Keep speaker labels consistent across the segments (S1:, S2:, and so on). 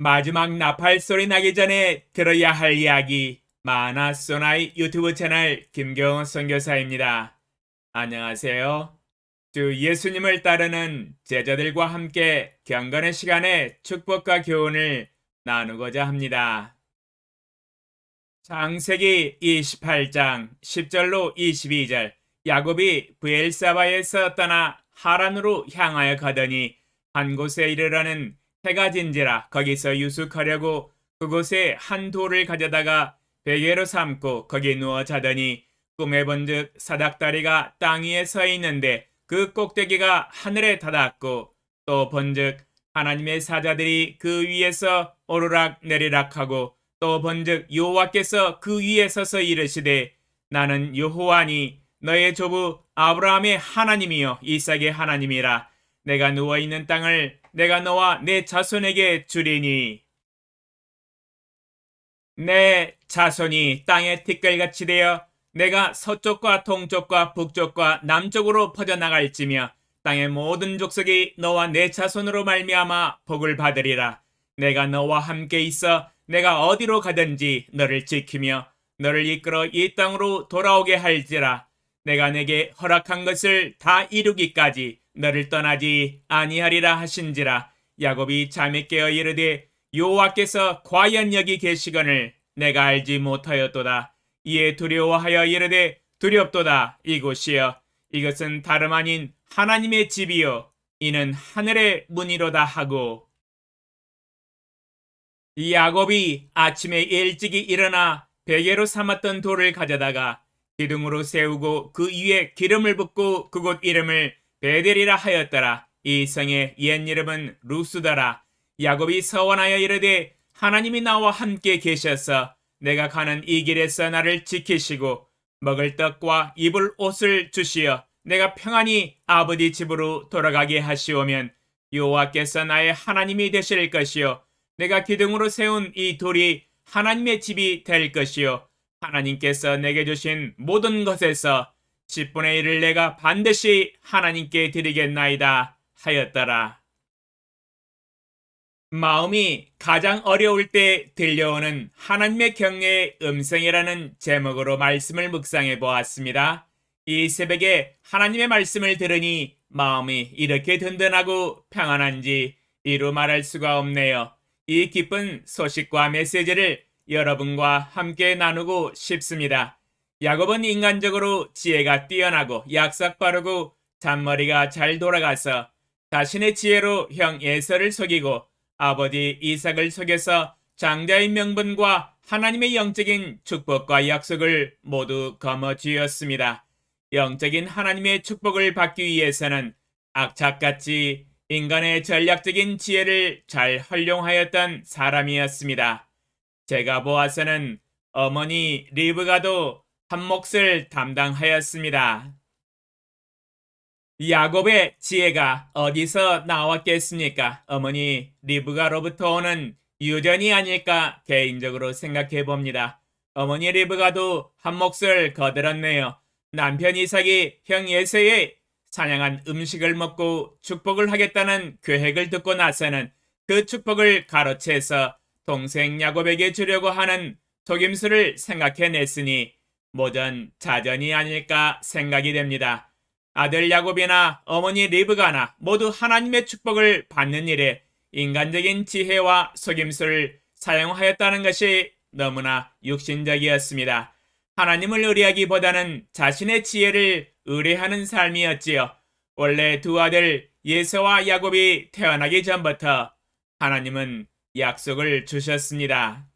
S1: 마지막 나팔 소리 나기 전에 들어야 할 이야기 마나소나이 유튜브 채널 김경호 선교사입니다. 안녕하세요. 주 예수님을 따르는 제자들과 함께 경건의 시간에 축복과 교훈을 나누고자 합니다. 창세기 28장 10절로 22절 야곱이 브엘사바에서 떠나 하란으로 향하여 가더니 한 곳에 이르러는 해가 진지라 거기서 유숙하려고 그곳에 한 돌을 가져다가 베개로 삼고 거기 누워 자더니 꿈에 본즉 사닥다리가 땅 위에 서 있는데 그 꼭대기가 하늘에 닿았고 또 본즉 하나님의 사자들이 그 위에서 오르락 내리락 하고 또 본즉 여호와께서 그 위에 서서 이르시되 나는 여호와니 너의 조부 아브라함의 하나님이요 이삭의 하나님이라. 내가 누워있는 땅을 내가 너와 내 자손에게 주리니 내 자손이 땅의 티끌같이 되어 내가 서쪽과 동쪽과 북쪽과 남쪽으로 퍼져나갈지며 땅의 모든 족속이 너와 내 자손으로 말미암아 복을 받으리라. 내가 너와 함께 있어 내가 어디로 가든지 너를 지키며 너를 이끌어 이 땅으로 돌아오게 할지라. 내가 내게 허락한 것을 다 이루기까지 너를 떠나지 아니하리라 하신지라. 야곱이 잠에 깨어 이르되 여호와께서 과연 여기 계시거늘 내가 알지 못하였도다. 이에 두려워하여 이르되 두렵도다. 이곳이여 이것은 다름 아닌 하나님의 집이요 이는 하늘의 문이로다 하고. 야곱이 아침에 일찍이 일어나 베개로 삼았던 돌을 가져다가 기둥으로 세우고 그 위에 기름을 붓고 그곳 이름을 베델이라 하였더라. 이 성의 옛 이름은 루스더라. 야곱이 서원하여 이르되 하나님이 나와 함께 계셔서 내가 가는 이 길에서 나를 지키시고 먹을 떡과 입을 옷을 주시어 내가 평안히 아버지 집으로 돌아가게 하시오면 여호와께서 나의 하나님이 되실 것이요 내가 기둥으로 세운 이 돌이 하나님의 집이 될 것이요 하나님께서 내게 주신 모든 것에서 10분의 1을 내가 반드시 하나님께 드리겠나이다 하였더라. 마음이 가장 어려울 때 들려오는 하나님의 경외의 음성이라는 제목으로 말씀을 묵상해 보았습니다. 이 새벽에 하나님의 말씀을 들으니 마음이 이렇게 든든하고 평안한지 이루 말할 수가 없네요. 이 기쁜 소식과 메시지를 여러분과 함께 나누고 싶습니다. 야곱은 인간적으로 지혜가 뛰어나고 약삭 빠르고 잔머리가 잘 돌아가서 자신의 지혜로 형 에서를 속이고 아버지 이삭을 속여서 장자의 명분과 하나님의 영적인 축복과 약속을 모두 거머쥐었습니다. 영적인 하나님의 축복을 받기 위해서는 악착같이 인간의 전략적인 지혜를 잘 활용하였던 사람이었습니다. 제가 보아서는 어머니 리브가도 한 몫을 담당하였습니다. 야곱의 지혜가 어디서 나왔겠습니까? 어머니 리브가로부터 오는 유전이 아닐까 개인적으로 생각해 봅니다. 어머니 리브가도 한 몫을 거들었네요. 남편 이삭이 형 에서의 사냥한 음식을 먹고 축복을 하겠다는 계획을 듣고 나서는 그 축복을 가로채서 동생 야곱에게 주려고 하는 속임수를 생각해냈으니 모전 자전이 아닐까 생각이 됩니다. 아들 야곱이나 어머니 리브가나 모두 하나님의 축복을 받는 일에 인간적인 지혜와 속임수를 사용하였다는 것이 너무나 육신적이었습니다. 하나님을 의뢰하기보다는 자신의 지혜를 의뢰하는 삶이었지요. 원래 두 아들 예서와 야곱이 태어나기 전부터 하나님은 약속을 주셨습니다.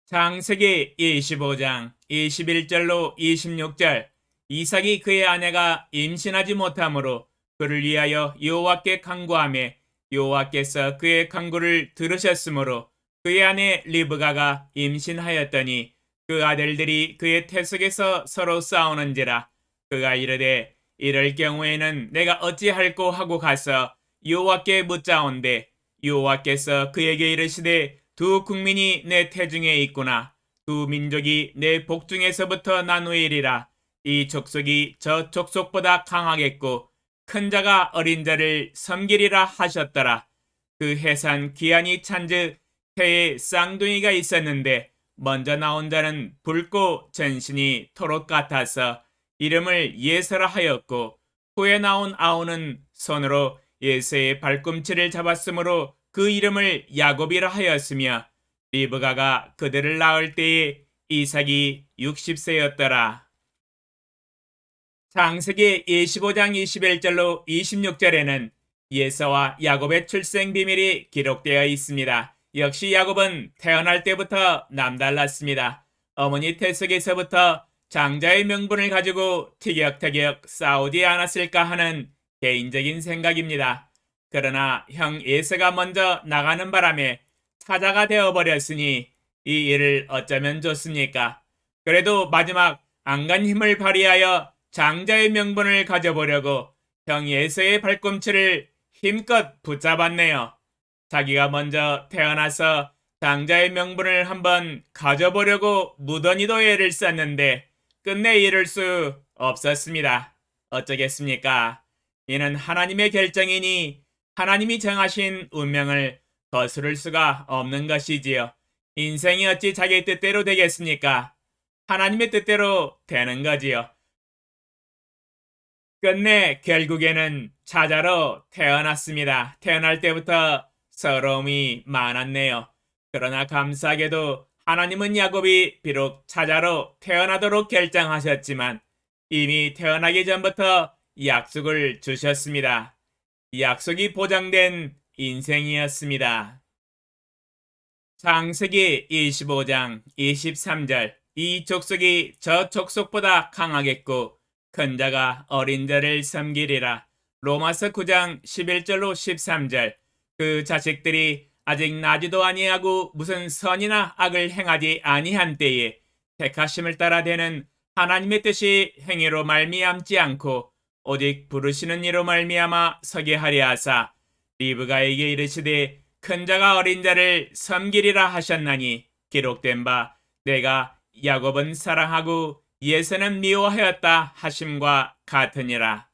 S1: 창세기 25장 21절로 26절 이삭이 그의 아내가 임신하지 못하므로 그를 위하여 여호와께 간구하매 여호와께서 그의 간구를 들으셨으므로 그의 아내 리브가가 임신하였더니 그 아들들이 그의 태속에서 서로 싸우는지라. 그가 이르되 이럴 경우에는 내가 어찌할꼬 하고 가서 여호와께 묻자온대 여호와께서 그에게 이르시되 두 국민이 내 태중에 있구나. 두 민족이 내 복중에서부터 나누이리라. 이 족속이 저 족속보다 강하겠고 큰 자가 어린 자를 섬기리라 하셨더라. 그 해산 기한이 찬즉 해에 쌍둥이가 있었는데 먼저 나온 자는 붉고 전신이 토록 같아서 이름을 예서라 하였고 후에 나온 아우는 손으로 예서의 발꿈치를 잡았으므로 그 이름을 야곱이라 하였으며 리브가가 그들을 낳을 때에 이삭이 60세였더라. 창세기 25장 21절로 26절에는 예서와 야곱의 출생 비밀이 기록되어 있습니다. 역시 야곱은 태어날 때부터 남달랐습니다. 어머니 태석에서부터 장자의 명분을 가지고 티격태격 싸우지 않았을까 하는 개인적인 생각입니다. 그러나 형 예서가 먼저 나가는 바람에 사자가 되어버렸으니 이 일을 어쩌면 좋습니까? 그래도 마지막 안간 힘을 발휘하여 장자의 명분을 가져보려고 형 예서의 발꿈치를 힘껏 붙잡았네요. 자기가 먼저 태어나서 장자의 명분을 한번 가져보려고 무던히도 애를 썼는데 끝내 이룰 수 없었습니다. 어쩌겠습니까? 이는 하나님의 결정이니 하나님이 정하신 운명을 거스를 수가 없는 것이지요. 인생이 어찌 자기 뜻대로 되겠습니까? 하나님의 뜻대로 되는 거지요. 끝내 결국에는 사자로 태어났습니다. 태어날 때부터 서러움이 많았네요. 그러나 감사하게도 하나님은 야곱이 비록 사자로 태어나도록 결정하셨지만 이미 태어나기 전부터 약속을 주셨습니다. 약속이 보장된 인생이었습니다. 창세기 25장 23절 이 족속이 저 족속보다 강하겠고 큰 자가 어린 자를 섬기리라. 로마서 9장 11절로 13절 그 자식들이 아직 나지도 아니하고 무슨 선이나 악을 행하지 아니한 때에 택하심을 따라 되는 하나님의 뜻이 행위로 말미암지 않고 오직 부르시는 이로 말미암아 서게 하려 하사 리브가에게 이르시되 큰 자가 어린 자를 섬기리라 하셨나니 기록된 바 내가 야곱은 사랑하고 예서는 미워하였다 하심과 같으니라.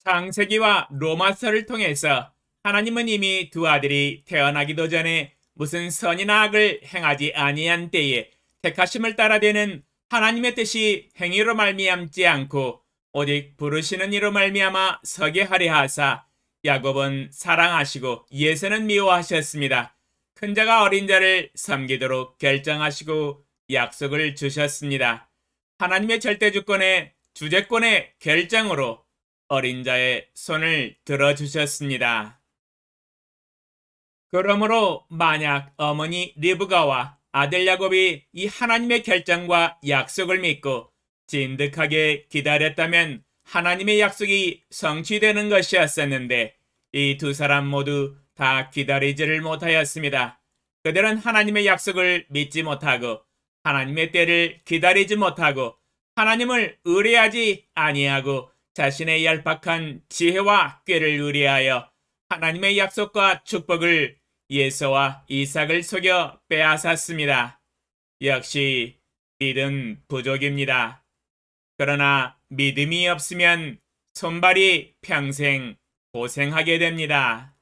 S1: 창세기와 로마서를 통해서 하나님은 이미 두 아들이 태어나기도 전에 무슨 선이나 악을 행하지 아니한 때에 택하심을 따라 되는 하나님의 뜻이 행위로 말미암지 않고 오직 부르시는 이로 말미암아 서게 하려 하사 야곱은 사랑하시고 예서는 미워하셨습니다. 큰 자가 어린 자를 섬기도록 결정하시고 약속을 주셨습니다. 하나님의 절대주권의 주재권의 결정으로 어린 자의 손을 들어주셨습니다. 그러므로 만약 어머니 리브가와 아들 야곱이 이 하나님의 결정과 약속을 믿고 진득하게 기다렸다면 하나님의 약속이 성취되는 것이었었는데 이 두 사람 모두 다 기다리지를 못하였습니다. 그들은 하나님의 약속을 믿지 못하고 하나님의 때를 기다리지 못하고 하나님을 의뢰하지 아니하고 자신의 얄팍한 지혜와 꾀를 의뢰하여 하나님의 약속과 축복을 예서와 이삭을 속여 빼앗았습니다. 역시 믿음 부족입니다. 그러나 믿음이 없으면 손발이 평생 고생하게 됩니다.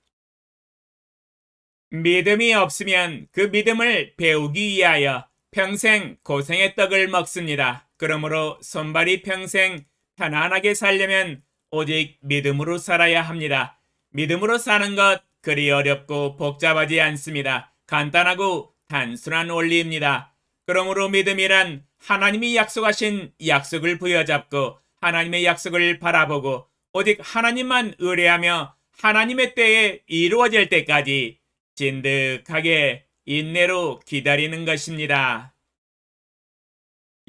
S1: 믿음이 없으면 그 믿음을 배우기 위하여 평생 고생의 떡을 먹습니다. 그러므로 손발이 평생 편안하게 살려면 오직 믿음으로 살아야 합니다. 믿음으로 사는 것 그리 어렵고 복잡하지 않습니다. 간단하고 단순한 원리입니다. 그러므로 믿음이란 하나님이 약속하신 약속을 부여잡고 하나님의 약속을 바라보고 오직 하나님만 의뢰하며 하나님의 때에 이루어질 때까지 진득하게 인내로 기다리는 것입니다.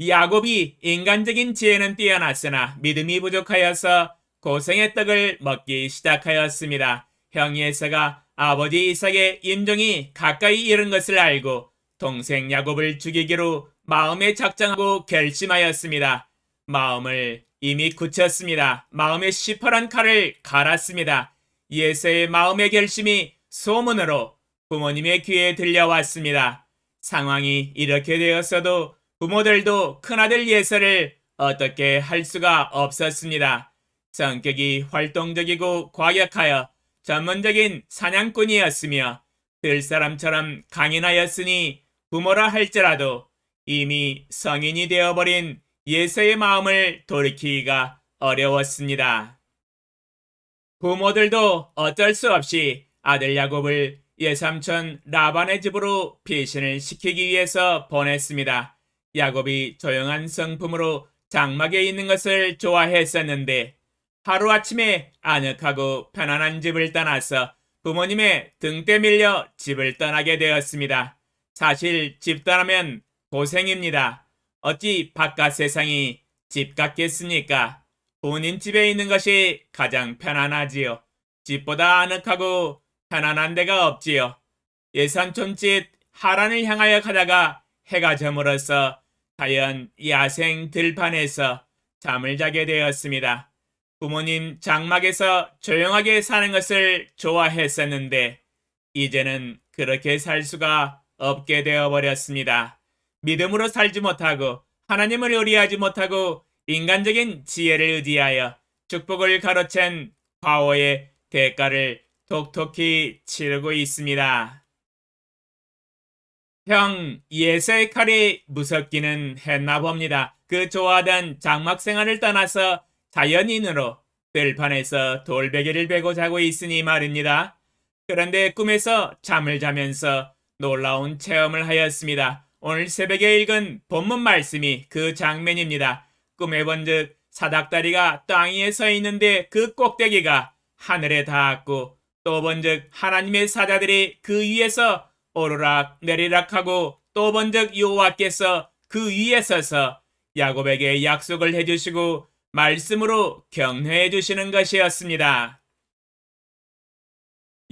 S1: 야곱이 인간적인 지혜는 뛰어났으나 믿음이 부족하여서 고생의 떡을 먹기 시작하였습니다. 형 예서가 아버지 이삭의 임종이 가까이 이른 것을 알고 동생 야곱을 죽이기로 마음에 작정하고 결심하였습니다. 마음을 이미 굳혔습니다. 마음에 시퍼런 칼을 갈았습니다. 예서의 마음의 결심이 소문으로 부모님의 귀에 들려왔습니다. 상황이 이렇게 되었어도 부모들도 큰아들 예서를 어떻게 할 수가 없었습니다. 성격이 활동적이고 과격하여 전문적인 사냥꾼이었으며 들사람처럼 강인하였으니 부모라 할지라도 이미 성인이 되어버린 예서의 마음을 돌이키기가 어려웠습니다. 부모들도 어쩔 수 없이 아들 야곱을 예삼촌 라반의 집으로 피신을 시키기 위해서 보냈습니다. 야곱이 조용한 성품으로 장막에 있는 것을 좋아했었는데 하루아침에 아늑하고 편안한 집을 떠나서 부모님의 등대 밀려 집을 떠나게 되었습니다. 사실 집 떠나면 고생입니다. 어찌 바깥 세상이 집 같겠습니까? 본인 집에 있는 것이 가장 편안하지요. 집보다 아늑하고 편안한 데가 없지요. 예산촌 집 하란을 향하여 가다가 해가 저물어서 자연 야생 들판에서 잠을 자게 되었습니다. 부모님 장막에서 조용하게 사는 것을 좋아했었는데 이제는 그렇게 살 수가 없게 되어버렸습니다. 믿음으로 살지 못하고 하나님을 의리하지 못하고 인간적인 지혜를 의지하여 축복을 가로챈 과오의 대가를 독톡히 치르고 있습니다. 형 예서의 칼이 무섭기는 했나 봅니다. 그 좋아하던 장막 생활을 떠나서 자연인으로 들판에서 돌베개를 베고 자고 있으니 말입니다. 그런데 꿈에서 잠을 자면서 놀라운 체험을 하였습니다. 오늘 새벽에 읽은 본문 말씀이 그 장면입니다. 꿈에 본즉 사닥다리가 땅 위에 서 있는데 그 꼭대기가 하늘에 닿았고 또 본즉 하나님의 사자들이 그 위에서 오르락 내리락하고 또 본즉 여호와께서 그 위에 서서 야곱에게 약속을 해주시고 말씀으로 격려해 주시는 것이었습니다.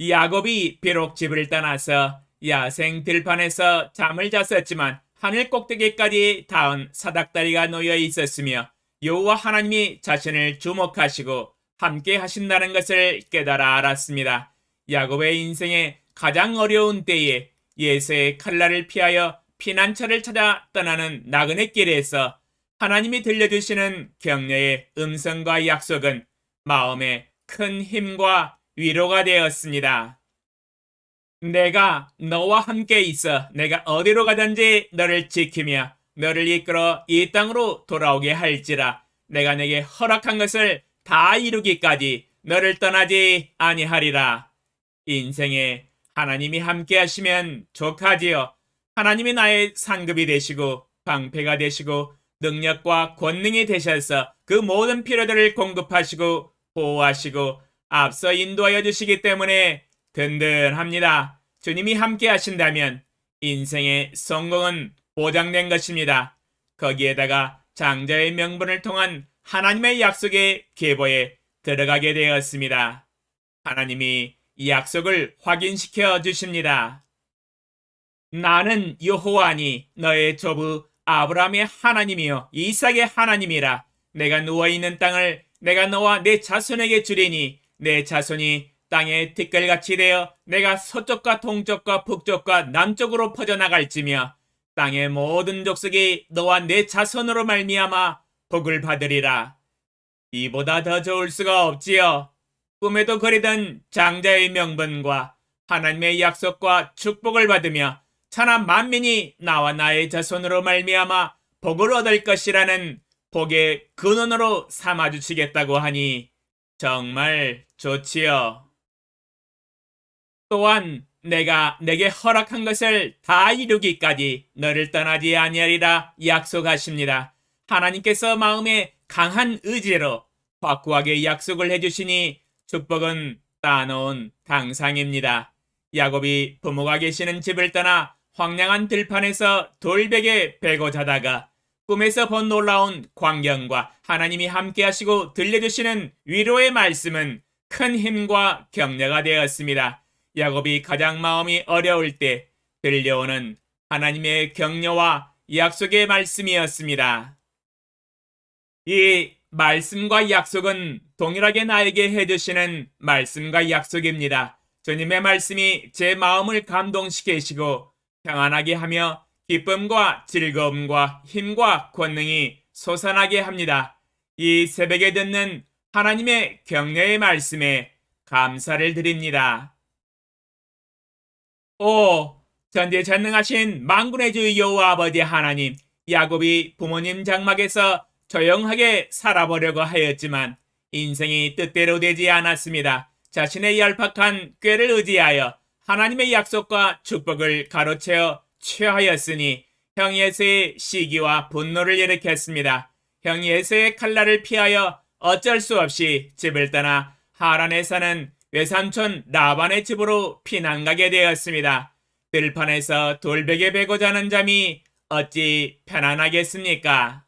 S1: 야곱이 비록 집을 떠나서 야생 들판에서 잠을 잤었지만 하늘 꼭대기까지 닿은 사닥다리가 놓여 있었으며 여호와 하나님이 자신을 주목하시고 함께 하신다는 것을 깨달아 알았습니다. 야곱의 인생에 가장 어려운 때에 예서의 칼날을 피하여 피난처를 찾아 떠나는 나그네 길에서 하나님이 들려주시는 격려의 음성과 약속은 마음에 큰 힘과 위로가 되었습니다. 내가 너와 함께 있어 내가 어디로 가든지 너를 지키며 너를 이끌어 이 땅으로 돌아오게 할지라 내가 내게 허락한 것을 다 이루기까지 너를 떠나지 아니하리라. 인생에 하나님이 함께 하시면 족하지요. 하나님이 나의 상급이 되시고 방패가 되시고 능력과 권능이 되셔서 그 모든 필요들을 공급하시고 보호하시고 앞서 인도하여 주시기 때문에 든든합니다. 주님이 함께 하신다면 인생의 성공은 보장된 것입니다. 거기에다가 장자의 명분을 통한 하나님의 약속의 계보에 들어가게 되었습니다. 하나님이 이 약속을 확인시켜 주십니다. 나는 여호와니 너의 조부 아브라함의 하나님이요 이삭의 하나님이라. 내가 누워있는 땅을 내가 너와 내 자손에게 주리니 내 자손이 땅의 티끌같이 되어 내가 서쪽과 동쪽과 북쪽과 남쪽으로 퍼져나갈지며 땅의 모든 족속이 너와 내 자손으로 말미암아 복을 받으리라. 이보다 더 좋을 수가 없지요. 꿈에도 그리던 장자의 명분과 하나님의 약속과 축복을 받으며 천하 만민이 나와 나의 자손으로 말미암아 복을 얻을 것이라는 복의 근원으로 삼아주시겠다고 하니 정말 좋지요. 또한 내가 내게 허락한 것을 다 이루기까지 너를 떠나지 아니하리라 약속하십니다. 하나님께서 마음에 강한 의지로 확고하게 약속을 해주시니 축복은 따놓은 당상입니다. 야곱이 부모가 계시는 집을 떠나 황량한 들판에서 돌베개 베고 자다가 꿈에서 본 놀라운 광경과 하나님이 함께 하시고 들려주시는 위로의 말씀은 큰 힘과 격려가 되었습니다. 야곱이 가장 마음이 어려울 때 들려오는 하나님의 격려와 약속의 말씀이었습니다. 이 말씀과 약속은 동일하게 나에게 해주시는 말씀과 약속입니다. 주님의 말씀이 제 마음을 감동시키시고 평안하게 하며 기쁨과 즐거움과 힘과 권능이 솟아나게 합니다. 이 새벽에 듣는 하나님의 격려의 말씀에 감사를 드립니다. 오, 전지전능하신 만군의 주 여호와 아버지 하나님, 야곱이 부모님 장막에서 조용하게 살아보려고 하였지만 인생이 뜻대로 되지 않았습니다. 자신의 얄팍한 꾀를 의지하여 하나님의 약속과 축복을 가로채어 취하였으니 형 에서의 시기와 분노를 일으켰습니다. 형 에서의 칼날을 피하여 어쩔 수 없이 집을 떠나 하란에 사는 외삼촌 라반의 집으로 피난가게 되었습니다. 들판에서 돌베개 베고 자는 잠이 어찌 편안하겠습니까?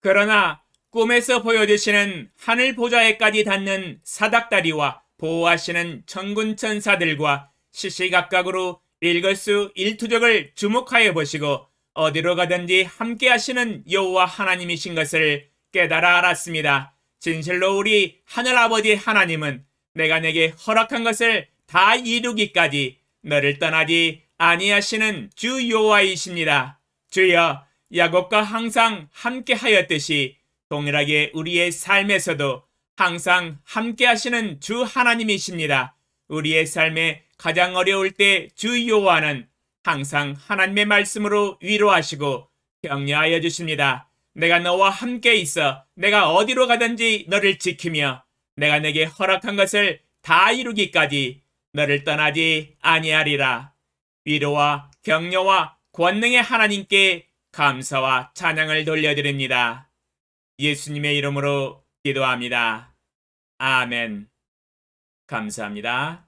S1: 그러나 꿈에서 보여주시는 하늘 보좌에까지 닿는 사닥다리와 보호하시는 천군 천사들과 시시각각으로 일거수일투족을 주목하여 보시고 어디로 가든지 함께 하시는 여호와 하나님이신 것을 깨달아 알았습니다. 진실로 우리 하늘아버지 하나님은 내가 내게 허락한 것을 다 이루기까지 너를 떠나지 아니하시는 주 여호와이십니다. 주여, 야곱과 항상 함께 하였듯이 동일하게 우리의 삶에서도 항상 함께 하시는 주 하나님이십니다. 우리의 삶에 가장 어려울 때 주 여호와는 항상 하나님의 말씀으로 위로하시고 격려하여 주십니다. 내가 너와 함께 있어 내가 어디로 가든지 너를 지키며 내가 내게 허락한 것을 다 이루기까지 너를 떠나지 아니하리라. 위로와 격려와 권능의 하나님께 감사와 찬양을 돌려드립니다. 예수님의 이름으로 기도합니다. 아멘. 감사합니다.